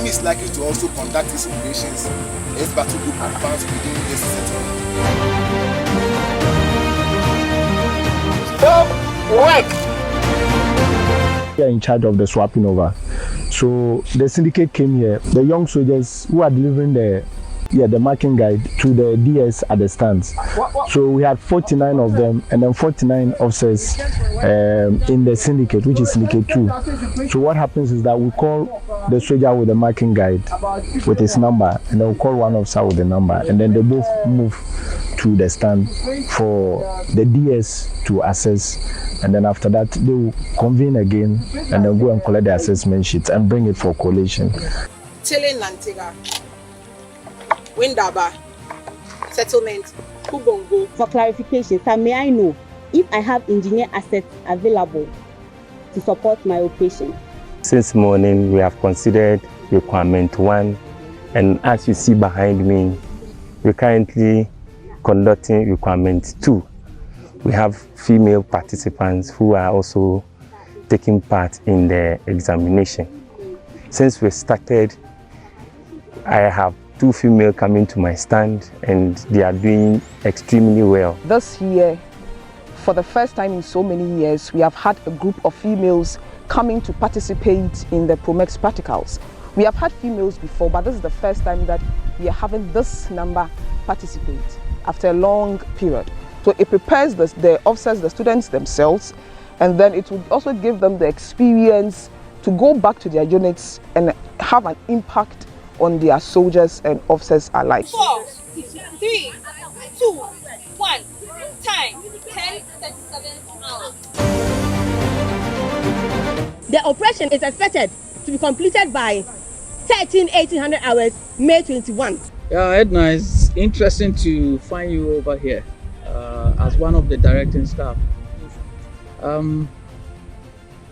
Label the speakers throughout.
Speaker 1: enemy is likely to also conduct these operations as battle group advance within this settlement.
Speaker 2: Stop work!
Speaker 3: We are in charge of the swapping over. So the syndicate came here. The young soldiers who are delivering the marking guide to the DS at the stands. So we had 49 of them and then 49 officers in the syndicate, which is syndicate 2. So what happens is that we call the soldier with the marking guide with his number, and then we call one officer with the number, and then they both move to the stand for the DS to assess, and then after that they will convene again and then go and collect the assessment sheets and bring it for collation.
Speaker 4: Windaba settlement Kubongo.
Speaker 5: For clarification, sir, may I know if I have engineer assets available to support my operation?
Speaker 6: Since morning, we have considered requirement 1, and as you see behind me, we're currently conducting requirement 2. We have female participants who are also taking part in the examination. Since we started, I have 2 female coming to my stand, and they are doing extremely well.
Speaker 4: This year, for the first time in so many years, we have had a group of females coming to participate in the Promex practicals. We have had females before, but this is the first time that we are having this number participate after a long period. So it prepares the officers, the students themselves, and then it will also give them the experience to go back to their units and have an impact on their soldiers and officers alike.
Speaker 7: 4, 3, 2, 1, time 10:37 hours.
Speaker 5: The operation is expected to be completed by 1800 hours, May 21.
Speaker 8: Yeah, Edna, it's interesting to find you over here as one of the directing staff.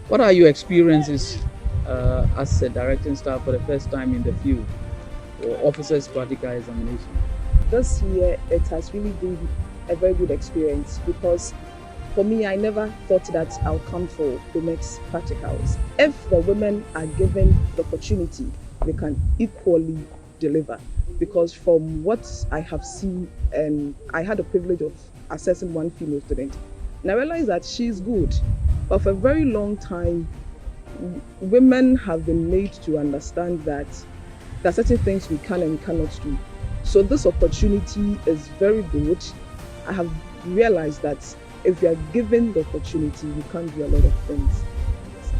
Speaker 8: What are your experiences as a directing staff for the first time in the field or officers practical examination?
Speaker 4: This year, it has really been a very good experience because for me, I never thought that I'll come for Promex practicals. If the women are given the opportunity, they can equally deliver. Because from what I have seen, and I had the privilege of assessing one female student, and I realized that she's good. But for a very long time, women have been made to understand that there are certain things we can and cannot do. So this opportunity is very good. I have realized that if we are given the opportunity, we can do a lot of things.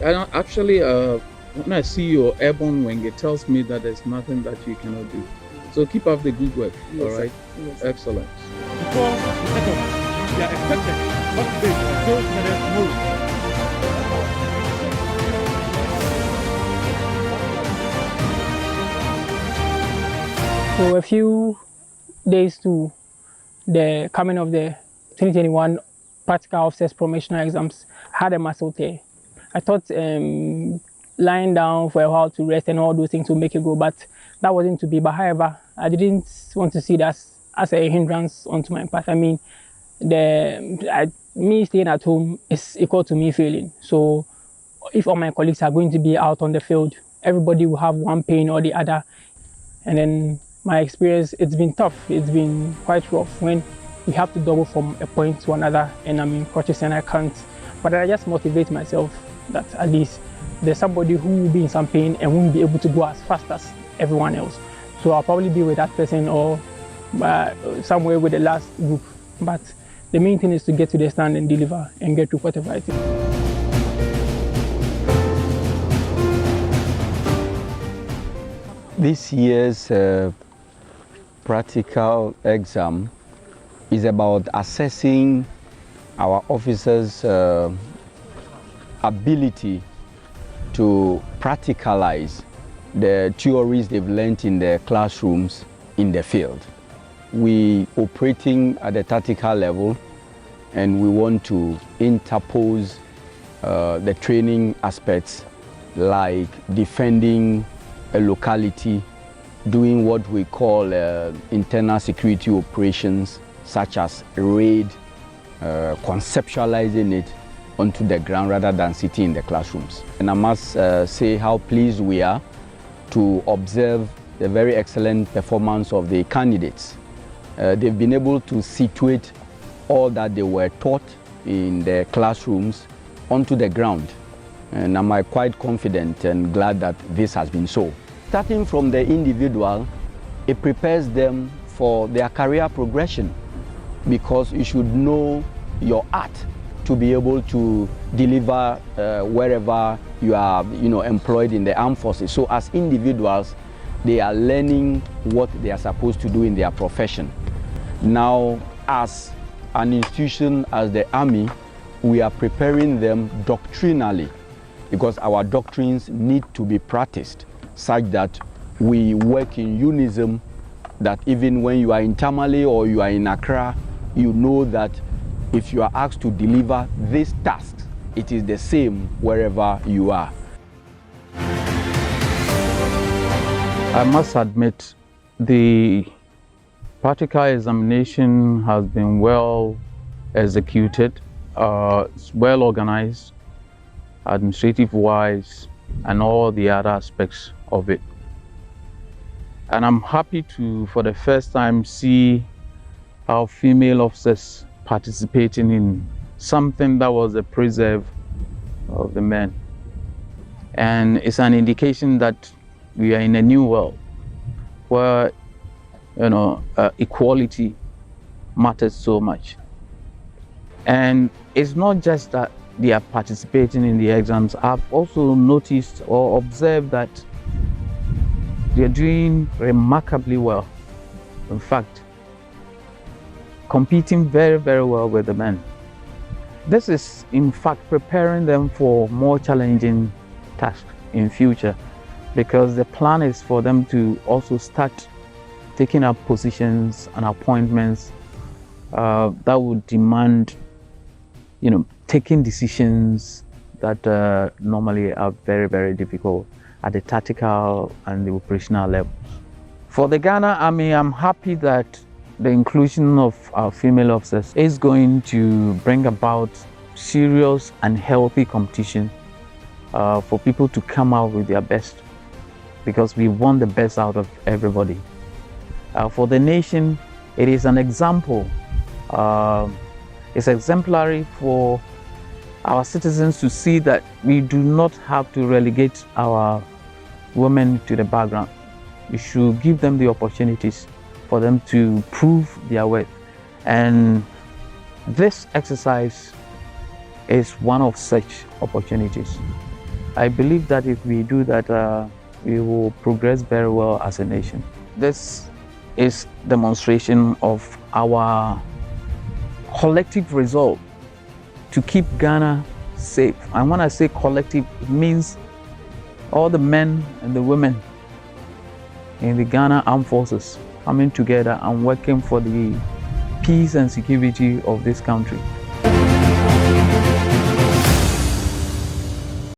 Speaker 8: Actually, when I see your airborne wing, it tells me that there's nothing that you cannot do. So keep up the good work,
Speaker 4: Yes,
Speaker 8: all right?
Speaker 4: Yes.
Speaker 8: Excellent.
Speaker 9: Before the setup, we are expected not to be those tomorrow.
Speaker 10: So a few days to the coming of the 2021 practical officers promotional exams, I had a muscle tear. I thought lying down for a while to rest and all those things will make it go, but that wasn't to be. But however, I didn't want to see that as a hindrance onto my path. I mean, me staying at home is equal to me failing. So if all my colleagues are going to be out on the field, everybody will have one pain or the other. And then my experience, it's been tough. It's been quite rough when we have to double from a point to another and I'm in crutches and I can't. But I just motivate myself that at least there's somebody who will be in some pain and won't be able to go as fast as everyone else. So I'll probably be with that person or somewhere with the last group. But the main thing is to get to the stand and deliver and get to whatever it is.
Speaker 11: This year's practical exam is about assessing our officers' ability to practicalize the theories they've learned in the classrooms in the field. We operating at the tactical level and we want to interpose the training aspects like defending a locality, doing what we call internal security operations such as raid, conceptualizing it onto the ground rather than sitting in the classrooms. And I must say how pleased we are to observe the very excellent performance of the candidates. They've been able to situate all that they were taught in the classrooms onto the ground. And I'm quite confident and glad that this has been so. Starting from the individual, it prepares them for their career progression, because you should know your art to be able to deliver wherever you are employed in the armed forces. So as individuals, they are learning what they are supposed to do in their profession. Now, as an institution, as the Army, we are preparing them doctrinally, because our doctrines need to be practiced such that we work in unison, that even when you are in Tamale or you are in Accra, you know that if you are asked to deliver this task, it is the same wherever you are.
Speaker 8: I must admit, the practical examination has been well executed, it's well organized, administrative-wise, and all the other aspects of it. And I'm happy to, for the first time, see our female officers participating in something that was a preserve of the men. And it's an indication that we are in a new world where equality matters so much. And it's not just that they are participating in the exams. I've also noticed or observed that they're doing remarkably well. In fact, competing very, very well with the men. This is, in fact, preparing them for more challenging tasks in future, because the plan is for them to also start taking up positions and appointments that would demand, taking decisions that normally are very, very difficult at the tactical and the operational levels. For the Ghana Army, I'm happy that the inclusion of our female officers is going to bring about serious and healthy competition for people to come out with their best, because we want the best out of everybody. For the nation, it is an example. It's exemplary for our citizens to see that we do not have to relegate our women to the background. We should give them the opportunities for them to prove their worth. And this exercise is one of such opportunities. I believe that if we do that, we will progress very well as a nation. This is demonstration of our collective resolve to keep Ghana safe. And when I say collective, it means all the men and the women in the Ghana Armed Forces coming together and working for the peace and security of this country.